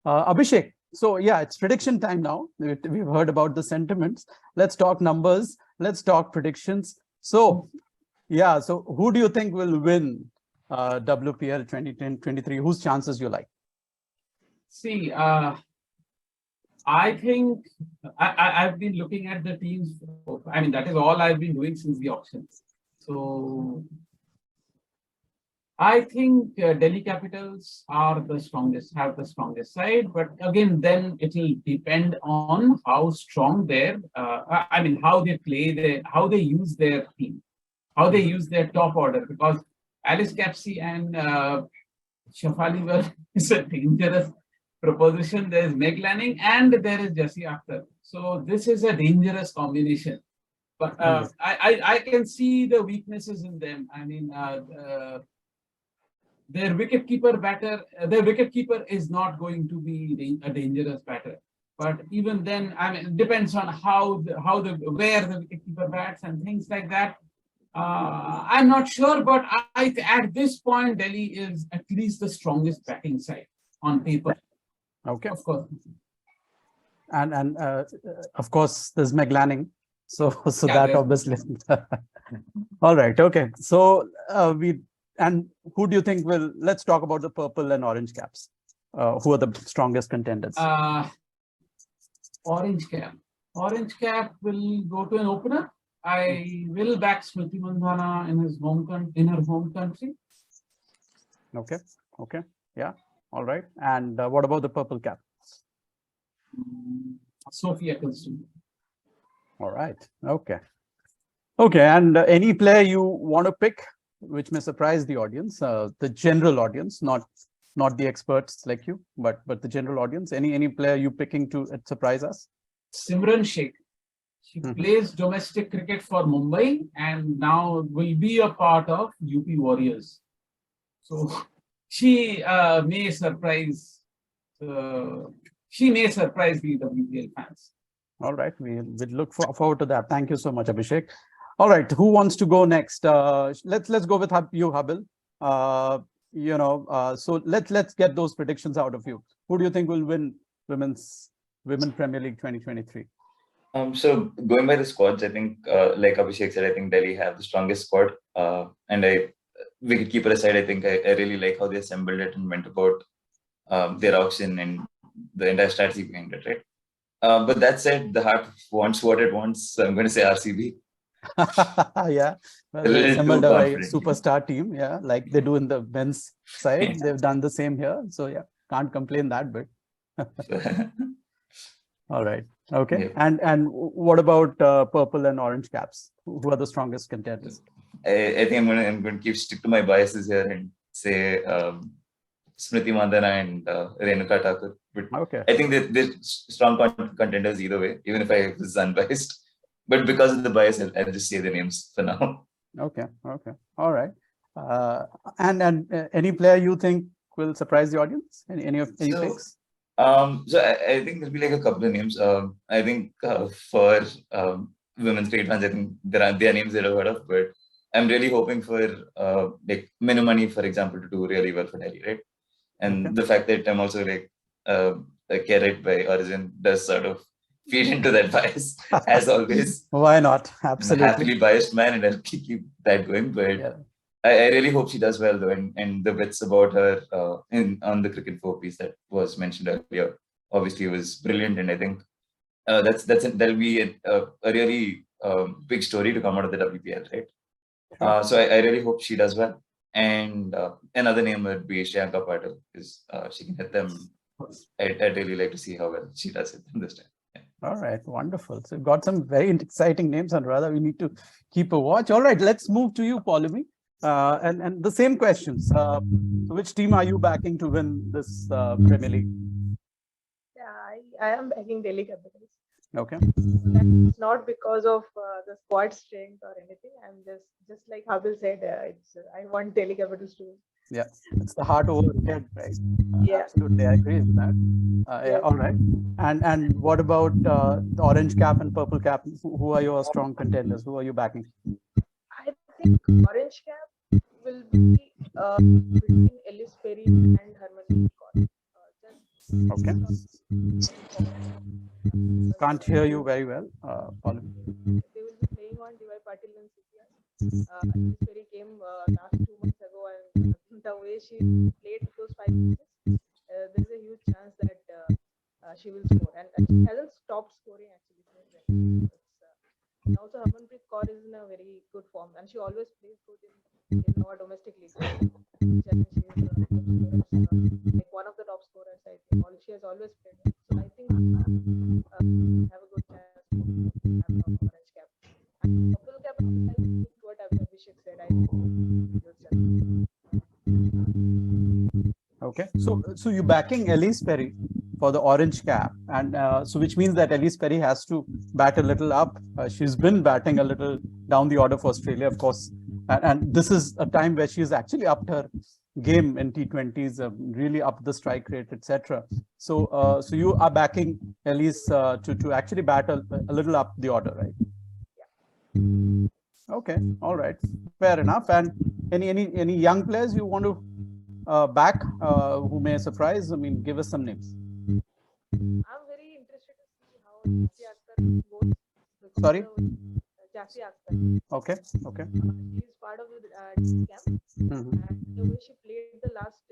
Abhishek, so yeah, it's prediction time now. We've heard about the sentiments. Let's talk numbers. Let's talk predictions. So yeah, so who do you think will win WPL 2023? Whose chances you like? See, I think I've been looking at the teams. I mean, that is all I've been doing since the auction. So I think Delhi Capitals are the strongest, have the strongest side. But again, then it will depend on how strong their, I mean, how they play, how they use their team, how they use their top order. Because Alice Capsey and Shafali were is a dangerous proposition. There is Meg Lanning and there is Jesse Akhtar. So this is a dangerous combination. But I can see the weaknesses in them. I mean, their wicketkeeper batter, their wicketkeeper is not going to be a dangerous batter. But even then, I mean, it depends on where the wicketkeeper bats and things like that. I'm not sure, but at this point, Delhi is at least the strongest batting side on paper. Okay, of course. And of course, there's Meg Lanning. So Yeah, that obviously. All right. Okay. So and who do you think will? Let's talk about the purple and orange caps. Who are the strongest contenders? Orange cap. Orange cap will go to an opener. I will back Smriti Mandhana in her home country. Okay. Okay. Yeah. All right. And what about the purple cap? Sophia Ecclestone. All right. Okay. Okay. And any player you want to pick, which may surprise the audience, the general audience, not the experts like you, but the general audience. Any player you picking to surprise us? Simran Sheikh. She plays domestic cricket for Mumbai and now will be a part of UP Warriors. So she may surprise. She may surprise the WPL fans. All right, we'll look forward to that. Thank you so much, Abhishek. All right, who wants to go next? Let's go with you, Habil. So let's get those predictions out of you. Who do you think will win Women Premier League 2023? So going by the squads, I think, like Abhishek said, I think Delhi have the strongest squad. And wicketkeeper aside, I think I really like how they assembled it and went about their auction and the entire strategy behind it, right? But that said, the heart wants what it wants. So I'm going to say RCB. Yeah, well, they assembled a very superstar team. Yeah, like they do in the men's side. They've done the same here. So yeah, can't complain that bit. All right. Okay. Yeah. And what about purple and orange caps? Who are the strongest contenders? I think I'm going to stick to my biases here and say Smriti Mandhana and Renuka Thakur. But okay. I think they're strong contenders either way, even if I was unbiased. But because of the bias, I'll just say the names for now. Okay. Okay. All right. And any player you think will surprise the audience? Any picks? So I think there'll be like a couple of names. I think for women's cricket fans, I think there are names that I've heard of, but I'm really hoping for like Minu Mani, for example, to do really well for Delhi, right? And the fact that I'm also like a carrot by origin does sort of feed into that bias, as always. Why not? Absolutely. I'm a happily biased man, and I'll keep that going. But yeah. I really hope she does well, though, and the bits about her on the Cricket 4 piece that was mentioned earlier, obviously was brilliant, and I think that'll be a really big story to come out of the WPL, right? So I really hope she does well, and another name would be Shreyanka Patil, because she can hit them. I'd really like to see how well she does it this time. Yeah. All right, wonderful. So you've got some very exciting names, and rather we need to keep a watch. All right, let's move to you, Paulimi. And the same questions. So which team are you backing to win this Premier League? Yeah, I am backing Delhi Capitals. Okay. That's not because of the squad strength or anything. I'm just like Habil said. I want Delhi Capitals to win. Yeah, it's the heart over the head, right? Yeah, absolutely, I agree with that. Yeah, all right. And what about the orange cap and purple cap? Who are your strong contenders? Who are you backing? I think orange cap will be between Ellis Perry and Harmanpreet Kaur. Okay. Can't hear you very well, Paul. They will be playing on DY Patil and CPR. Elise Perry came last 2 months ago, and the way she played those 5 matches, there is a huge chance that she will score, and she hasn't stopped scoring actually since then. And also Harmanpreet Kaur is in a very good form, and she always plays good in our domestic league. She is like one of the top scorers. I think she has always played well. So I think have a good chance for have the orange cap. And purple cap, I'll repeat what Abhishek said. I think Okay, so you're backing Elise Perry for the orange cap, and so which means that Elise Perry has to bat a little up. She's been batting a little down the order for Australia, of course, and this is a time where she's actually upped her game in T20s, really upped the strike rate, etc. So you are backing Elise to actually bat a little up the order, right? Okay, all right, fair enough. And any young players you want to back who may surprise? I mean, give us some names. I'm very interested to see how Jaffy Akhtar goes. Sorry? Jaffy Akhtar. Okay, okay. She is part of the camp, and the way she played the last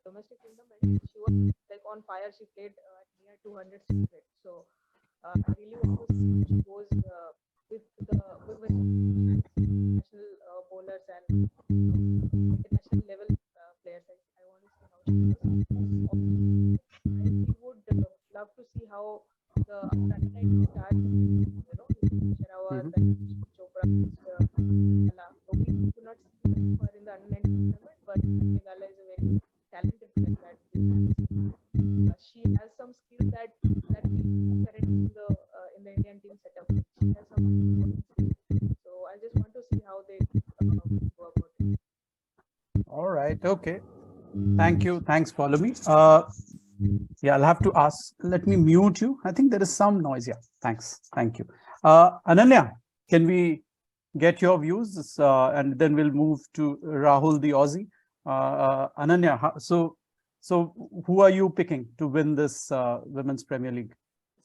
domestic tournament, she was like on fire. She played at near 200 straight. So I really want to see how she goes with national bowlers and international level players. I want to see how she goes. I would love to see how the under-19 starts. Sharawat and Chopra. We could not see her in the under-19 tournament, but Meghala is a very talented player. She has some skills that currently in the Indian team setup. She has some skills. So I just want to see how they go about it. All right. Okay. Thank you. Thanks, follow me. Yeah, I'll have to ask. Let me mute you. I think there is some noise. Yeah. Thanks. Thank you. Ananya, can we get your views? And then we'll move to Rahul, the Aussie. Ananya, so who are you picking to win this Women's Premier League?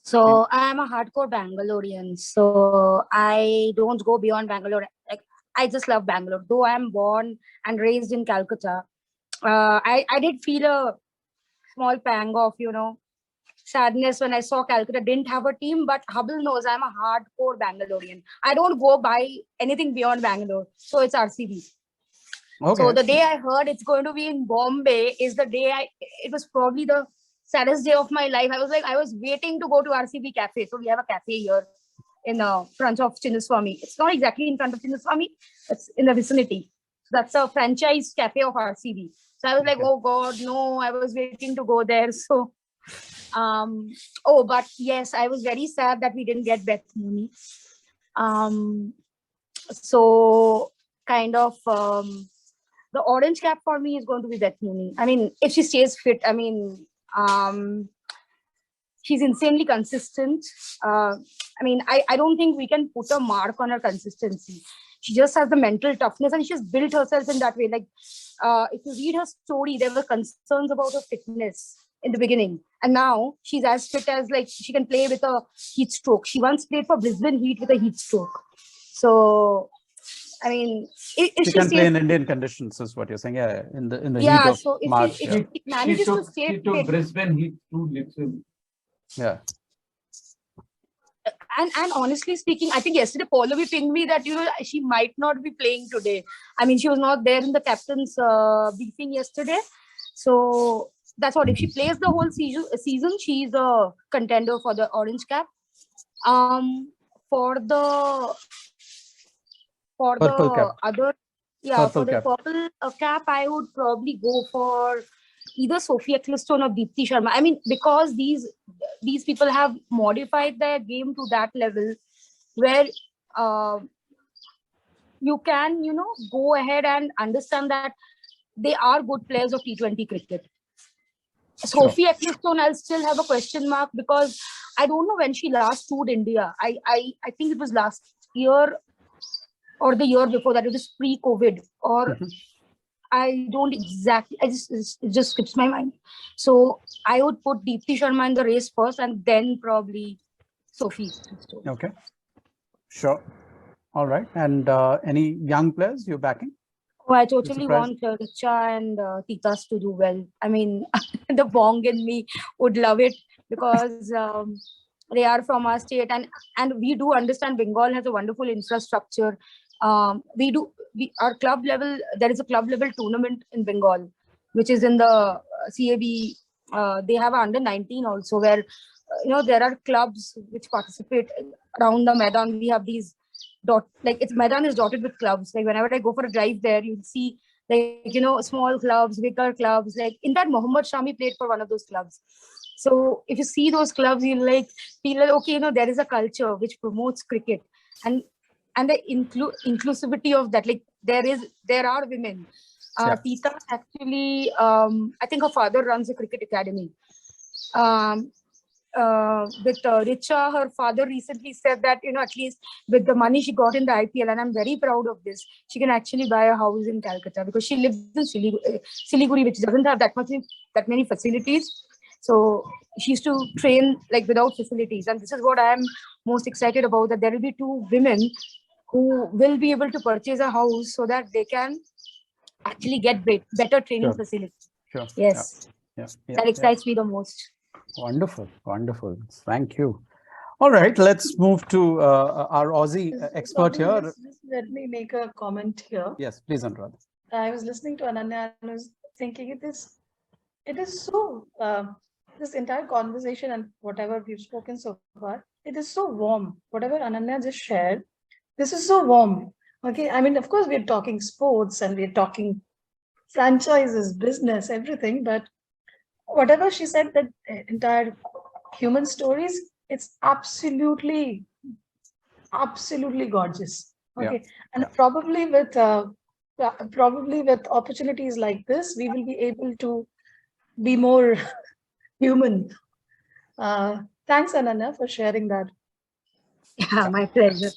So I am a hardcore Bangalorean. So I don't go beyond Bangalore. Like, I just love Bangalore. Though I am born and raised in Calcutta, I did feel a small pang of, sadness when I saw Calcutta didn't have a team. But Hubble knows I'm a hardcore Bangalorean. I don't go by anything beyond Bangalore. So it's RCB. Okay. So the day I heard it's going to be in Bombay is the day it was probably the saddest day of my life. I was waiting to go to RCB Cafe. So we have a cafe here in front of Chinnaswamy. It's not exactly in front of Chinnaswamy. It's in the vicinity. So that's a franchise cafe of RCB. So I was like, oh God, no, I was waiting to go there. So, but yes, I was very sad that we didn't get Beth Mooney. So kind of, the orange cap for me is going to be Beth Mooney. I mean, if she stays fit, I mean, she's insanely consistent. I mean, I don't think we can put a mark on her consistency. She just has the mental toughness, and she's built herself in that way. Like, if you read her story, there were concerns about her fitness in the beginning. And now she's as fit as, like, she can play with a heat stroke. She once played for Brisbane Heat with a heat stroke. So, I mean, if she can play in Indian conditions, is what you're saying. Yeah, in the heat of so March. If she manages to stay she took fit, Brisbane Heat too literally. Yeah. And honestly speaking, I think yesterday Pallavi pinged me that she might not be playing today. I mean, she was not there in the captain's briefing yesterday. So that's what, if she plays the whole season, she's a contender for the orange cap. For the Purple cap. other, Purple for the cap. purple cap, I would probably go for either Sophia Ecclestone or Deepti Sharma. I mean, because these people have modified their game to that level where you can, go ahead and understand that they are good players of T20 cricket. Sophia Ecclestone, I'll still have a question mark because I don't know when she last toured India. I think it was last year or the year before that. It was pre-COVID, or I don't exactly. It just skips my mind. So I would put Deepti Sharma in the race first, and then probably Sophie. Okay, sure. All right. And any young players you're backing? Oh, I totally surprised? want Richa and Titas to do well. I mean, the Bong in me would love it because they are from our state, and we do understand Bengal has a wonderful infrastructure. Our club level, there is a club level tournament in Bengal, which is in the CAB. They have a under 19 also, where there are clubs which participate around the Maidan. We have these it's Maidan is dotted with clubs. Like whenever I go for a drive there, you'll see small clubs, bigger clubs. Like in fact, Mohammad Shami played for one of those clubs. So if you see those clubs, you'll feel like, okay, there is a culture which promotes cricket, and the inclusivity of that. Like there are women. Yeah. Tita actually, I think her father runs a cricket academy. With Richa, her father recently said that, at least with the money she got in the IPL, and I'm very proud of this, she can actually buy a house in Calcutta because she lives in Siliguri, which doesn't have that many facilities. So she used to train like without facilities. And this is what I am most excited about, that there will be two women who will be able to purchase a house so that they can actually get better training facilities. Sure. Yes. Yeah. That excites me the most. Wonderful. Thank you. All right, let's move to our Aussie expert here. Just let me make a comment here. Yes, please, Anuradha. I was listening to Ananya and was thinking it is so, this entire conversation and whatever we've spoken so far, it is so warm. Whatever Ananya just shared, this is so warm. Okay, I mean, of course, we're talking sports and we're talking franchises, business, everything, but whatever she said, that entire human stories, it's absolutely gorgeous. Okay, and probably with opportunities like this, we will be able to be more human. Thanks, Ananya, for sharing that. Yeah, my pleasure.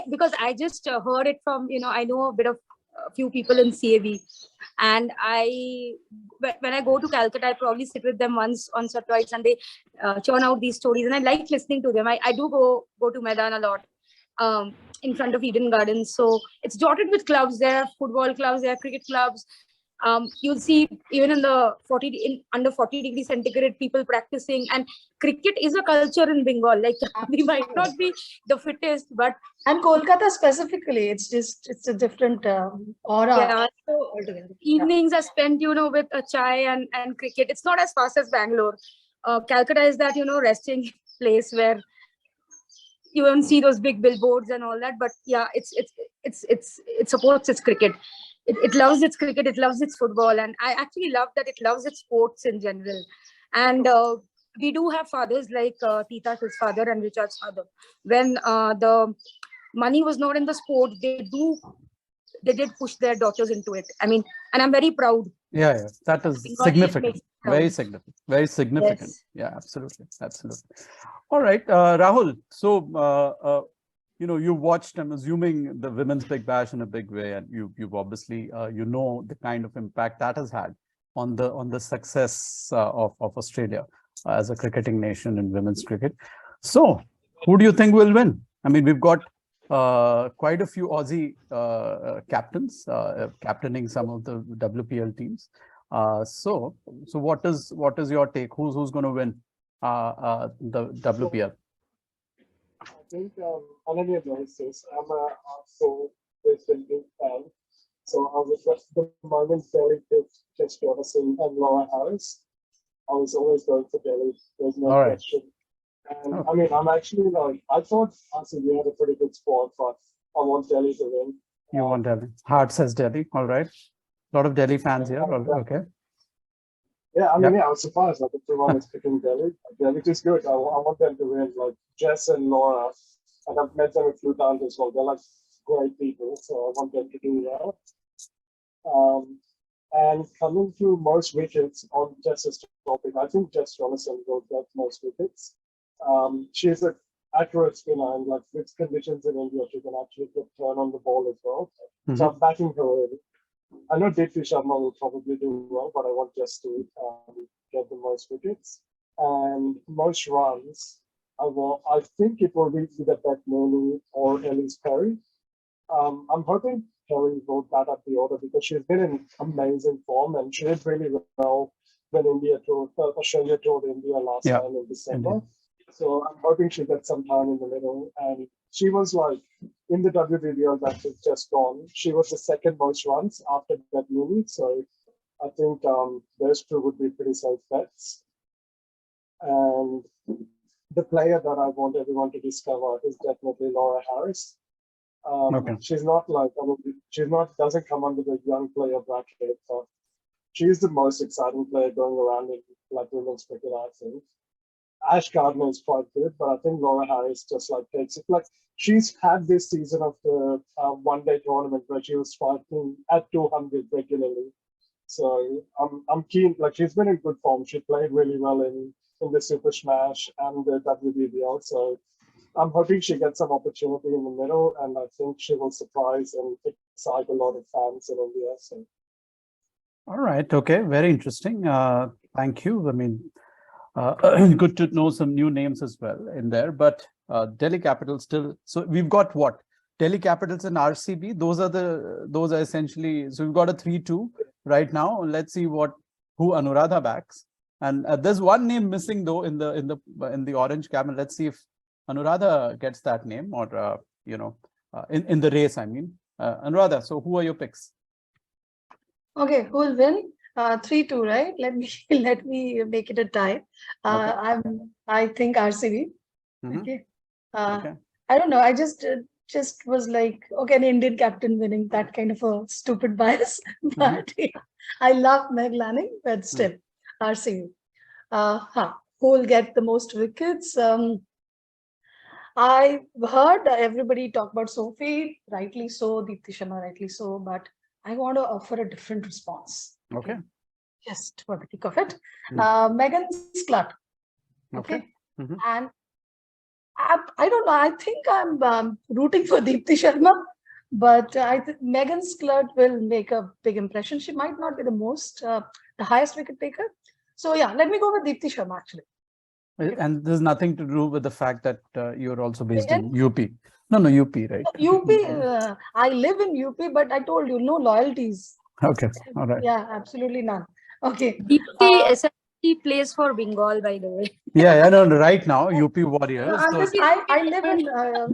Because I just heard it from, I know a few people in CAV, and when I go to Calcutta, I probably sit with them once or twice, and they churn out these stories, and I like listening to them. I do go to Maidan a lot, in front of Eden Gardens. So it's dotted with clubs. There are football clubs, there are cricket clubs. You'll see even in the under 40 degrees centigrade, people practicing, and cricket is a culture in Bengal. Like we might not be the fittest, but and Kolkata specifically, it's a different aura. Yeah, so evenings are spent, with a chai and cricket. It's not as fast as Bangalore. Calcutta is that, resting place where you won't see those big billboards and all that. But yeah, it supports its cricket. It loves its cricket. It loves its football, and I actually love that it loves its sports in general. And we do have fathers like Tita's father and Richard's father. When the money was not in the sport, they did push their daughters into it. I mean, and I'm very proud. Yeah, that is significant. Very significant. Yes. Yeah, absolutely. All right, Rahul. So, you watched, I'm assuming, the Women's Big Bash in a big way, and you've obviously, the kind of impact that has had on the success of Australia as a cricketing nation in women's cricket. So, who do you think will win? I mean, we've got quite a few Aussie captains captaining some of the WPL teams. So what is your take? Who's going to win the WPL? I think Ananya knows this. I'm a hardcore Brisbane fan. So I was the moment Delhi picked Jess Jonathan and Laura Harris, I was always going for Delhi. There's no question. And I mean, I'm actually I thought we had a pretty good squad, but I want Delhi to win. You want Delhi? Heart says Delhi. All right. A lot of Delhi fans here. Okay. Yeah, I mean, I was surprised. Like, everyone is picking Delhi. Delhi is good. I want them to win. Like Jess and Laura, and I've met them a few times as well. They're like great people, so I want them to do well. And coming to most wickets on Jess's topic, I think Jess Jonathan will get most wickets. She's an accurate spinner, and like with conditions in India, she can actually get turn on the ball as well. So I'm backing her in. I know Deepti Sharma will probably do well, but I want Jess to get the most wickets and most runs. I think it will be either Beth Mooney or Elise Perry. I'm hoping Perry will bat up the order because she's been in amazing form and she did really well when Australia toured India last time in December. Indeed. So I'm hoping she gets some time in the middle. And she was like in the WPL that is just gone. She was the second most runs after Beth Mooney. So I think those two would be pretty safe bets. And the player that I want everyone to discover is definitely Laura Harris. She's not like, doesn't come under the young player bracket, but she's the most exciting player going around in like women's cricket, I think. Ash Gardner is quite good, but I think Laura Harris just like takes it. Like she's had this season of the one-day tournament where she was striking at 200 regularly. So I'm keen. Like she's been in good form. She played really well in the Super Smash and the WPL. So I'm hoping she gets some opportunity in the middle, and I think she will surprise and excite a lot of fans in India. So. All right. Okay. Very interesting. Thank you. I mean, good to know some new names as well in there. But Delhi Capitals still. So we've got what? Delhi Capitals and RCB. Those are essentially. So we've got a 3-2 right now. Let's see who Anuradha backs. And there's one name missing though in the orange camel. Let's see if Anuradha gets that name or in the race. I mean, Anuradha. So who are your picks? Okay, who will win? 3-2, right? Let me make it a tie. I think RCB. Okay. Okay. I don't know. I just was like, okay, an Indian captain winning, that kind of a stupid bias. But yeah, I love Meg Lanning, but still, RCB. Who will get the most wickets? I heard everybody talk about Sophie, rightly so, Deepti Sharma, rightly so, but I want to offer a different response. Okay. Just for the kick of it. Megan Sclutt. Okay. And I don't know. I think I'm rooting for Deepti Sharma, but I think Megan Sclutt will make a big impression. She might not be the highest wicket taker. So yeah, let me go with Deepti Sharma actually. And there's nothing to do with the fact that you're also based in UP. No, UP, right? UP, I live in UP, but I told you, no loyalties. Okay, all right. Yeah, absolutely none. Okay. Deepti essentially plays for Bengal, by the way. Yeah, I know. Right now, UP Warriors. No, I live in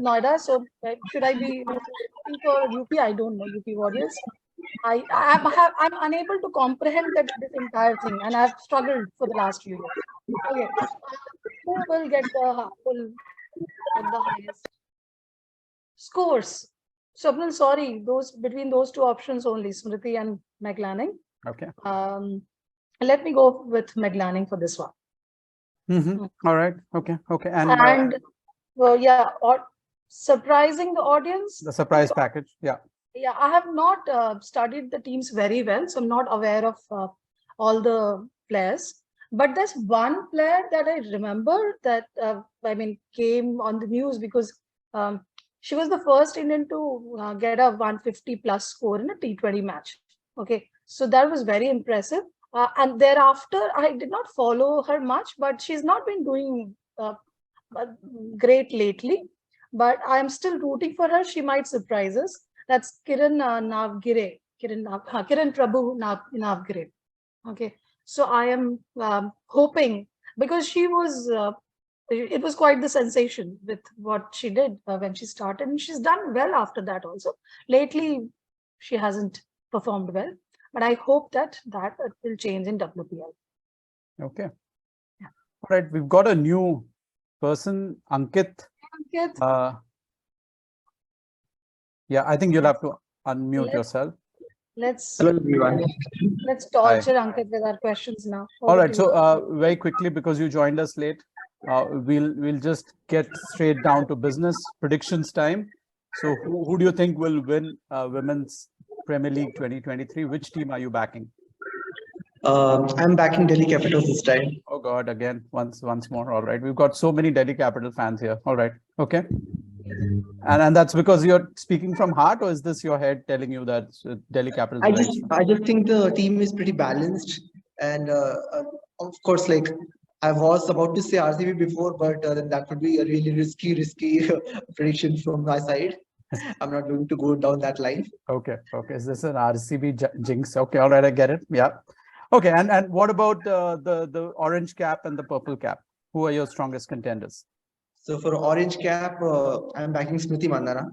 Noida, so should I be looking for UP? I don't know, UP Warriors. I'm unable to comprehend this entire thing, and I've struggled for the last few years. Okay, who will get the highest scores? Swapnil, sorry, between those two options only, Smriti and Meg Lanning. Okay. Let me go with Meg Lanning for this one. All right. Okay. And well, yeah, surprising the audience. The surprise package. Yeah. Yeah, I have not studied the teams very well, so I'm not aware of all the players. But there's one player that I remember that came on the news because she was the first Indian to get a 150 plus score in a T20 match. Okay, so that was very impressive. And thereafter, I did not follow her much, but she's not been doing great lately. But I'm still rooting for her. She might surprise us. That's Kiran Navgire, Kiran Prabhu Navgire. Okay, so I am hoping, because she was, it was quite the sensation with what she did when she started, and she's done well after that also. Lately, she hasn't performed well, but I hope that will change in WPL. Okay. Yeah. All right, we've got a new person, Ankit. Yeah, I think you'll have to unmute yourself. Hello, everyone. Let's torture Ankit with our questions now. All right, so very quickly, because you joined us late, we'll just get straight down to business predictions time. So who do you think will win Women's Premier League 2023? Which team are you backing? I'm backing Delhi Capitals this time. Oh God, again, once more. All right, we've got so many Delhi Capital fans here. All right, okay. And that's because you're speaking from heart, or is this your head telling you that Delhi Capitals are very strong? I just think the team is pretty balanced, and of course, like I was about to say RCB before, but then that would be a really risky prediction from my side. I'm not going to go down that line. Okay. Is this an RCB jinx? Okay, all right, I get it. Yeah. Okay, and what about the orange cap and the purple cap? Who are your strongest contenders? So for orange cap, I'm backing Smriti Mandhana.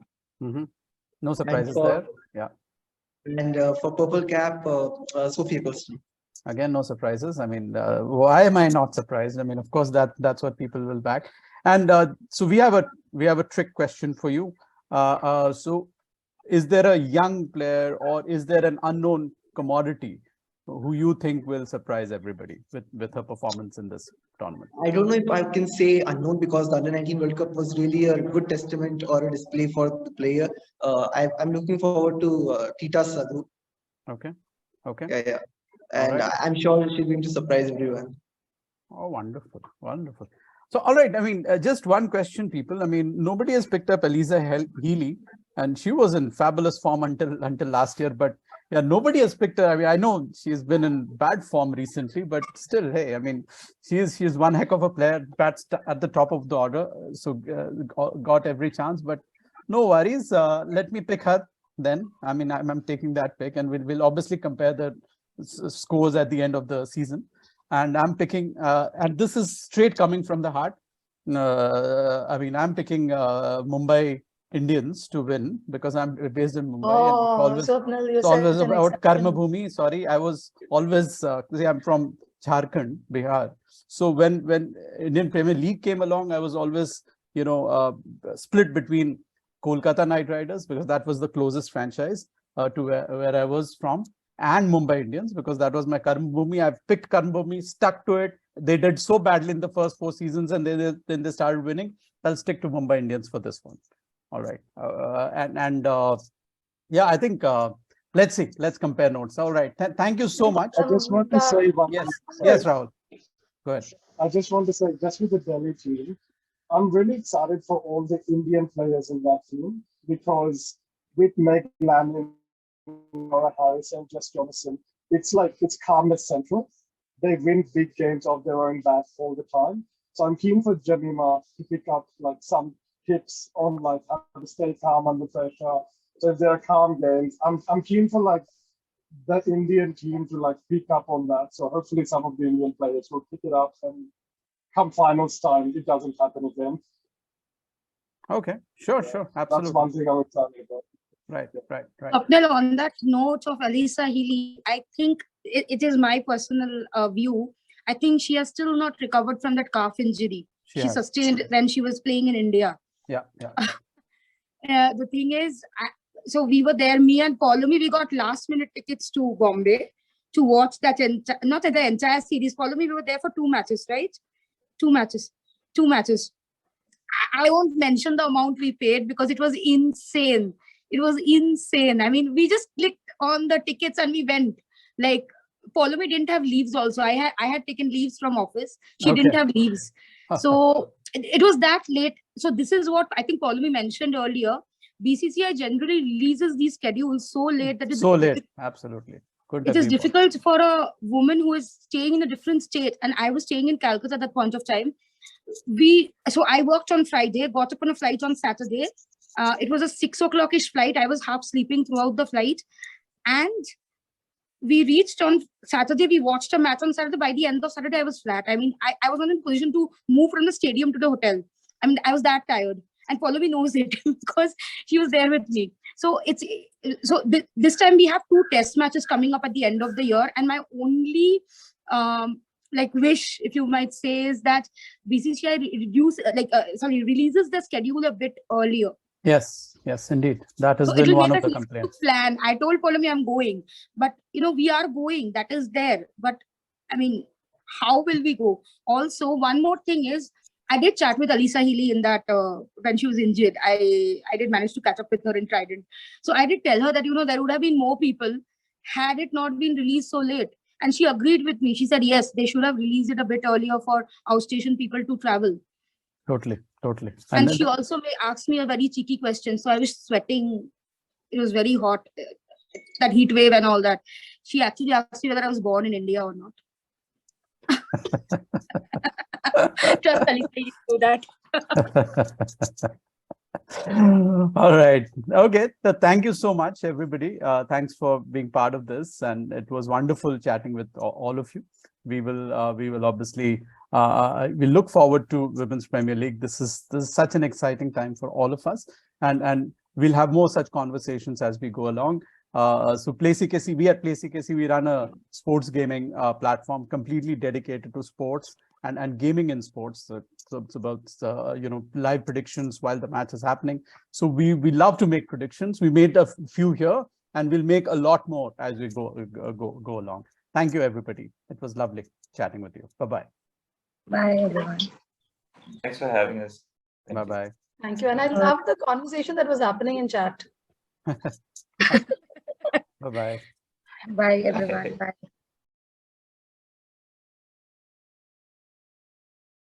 No surprises for- there. Yeah. And for purple cap, Sophie Eccleston. Again, no surprises. I mean, why am I not surprised? I mean, of course, that's what people will back. And so we have a trick question for you. So is there a young player or is there an unknown commodity who you think will surprise everybody with her performance in this tournament? I don't know if I can say unknown, because the Under-19 World Cup was really a good testament or a display for the player. I'm looking forward to Tita Sadhu. Okay. Yeah. And right. I'm sure she's going to surprise everyone. Oh, wonderful. So, all right. I mean, just one question, people. I mean, nobody has picked up Eliza Healy, and she was in fabulous form until last year. But yeah, nobody has picked her. I mean, I know she's been in bad form recently, but still, hey, I mean, she's one heck of a player. Bats at the top of the order, so got every chance. But no worries. Let me pick her then. I mean, I'm taking that pick, and we'll obviously compare the scores at the end of the season. And I'm picking, and this is straight coming from the heart. I mean, I'm picking Mumbai Indians to win because I'm based in Mumbai. Oh, And Swapnil, you it's said always an about Karma exception. Bhumi. Sorry, I was always, see, I'm from Jharkhand, Bihar. So when Indian Premier League came along, I was always, split between Kolkata Knight Riders because that was the closest franchise to where I was from, and Mumbai Indians because that was my Karma Bhumi. I've picked Karma Bhumi, stuck to it. They did so badly in the first 4 seasons, and then they started winning. I'll stick to Mumbai Indians for this one. All right, yeah, I think let's see. Let's compare notes. All right, thank you so much. I just want to say one. Yes, Rahul. Go ahead. I just want to say, just with the Delhi team, I'm really excited for all the Indian players in that team because with Meg Lannon, Nora Harris, and Jess Jonathan, it's calmness central. They win big games of their own bat all the time. So I'm keen for Jemima to pick up some tips on how to stay calm under pressure. So if there are calm games, I'm keen for the Indian team to pick up on that. So hopefully some of the Indian players will pick it up, and come finals time, it doesn't happen again. Okay, sure, absolutely. That's one thing I'm excited about. Right. Swapnil, on that note of Elisa Healy, I think it is my personal view. I think she has still not recovered from that calf injury she sustained when she was playing in India. Yeah. The thing is, so we were there, me and Paulomi, we got last minute tickets to Bombay to watch that, not the entire series. Paulomi, we were there for 2 matches, right? 2 matches. I won't mention the amount we paid because it was insane. I mean, we just clicked on the tickets and we went. Paulomi didn't have leaves also. I had taken leaves from office. She didn't have leaves. So it was that late. So this is what I think Paulomi mentioned earlier. BCCI generally releases these schedules so late that it's absolutely. It is difficult for a woman who is staying in a different state. And I was staying in Calcutta at that point of time. So I worked on Friday, got up on a flight on Saturday. It was a 6 o'clock-ish flight. I was half sleeping throughout the flight. And we reached on Saturday. We watched a match on Saturday. By the end of Saturday, I was flat. I mean, I was not in position to move from the stadium to the hotel. I mean, I was that tired. And Paulomi knows it because she was there with me. So this time we have 2 test matches coming up at the end of the year. And my only wish, if you might say, is that BCCI releases the schedule a bit earlier. Yes, indeed. That has been one of the complaints. Plan. I told Paulomi I'm going, but we are going. That is there. But I mean, how will we go? Also, one more thing is, I did chat with Elisa Healy in that when she was injured. I did manage to catch up with her in Trident. So I did tell her that there would have been more people had it not been released so late. And she agreed with me. She said, yes, they should have released it a bit earlier for outstation people to travel. Totally. And then- she also asked me a very cheeky question. So I was sweating. It was very hot, that heat wave and all that. She actually asked me whether I was born in India or not. Just telling you to do that. All right. Okay. So thank you so much, everybody. Thanks for being part of this, and it was wonderful chatting with all of you. We will obviously we look forward to Women's Premier League. This is such an exciting time for all of us, and we'll have more such conversations as we go along. So Play CKC, we at Play CKC, we run a sports gaming platform completely dedicated to sports and gaming in sports. So it's about live predictions while the match is happening. So we love to make predictions. We made a few here, and we'll make a lot more as we go along. Thank you, everybody. It was lovely chatting with you. Bye-bye. Bye, everyone. Thanks for having us. Thank you. Bye-bye. Thank you. And I love the conversation that was happening in chat. Bye-bye. Bye, everyone. Bye.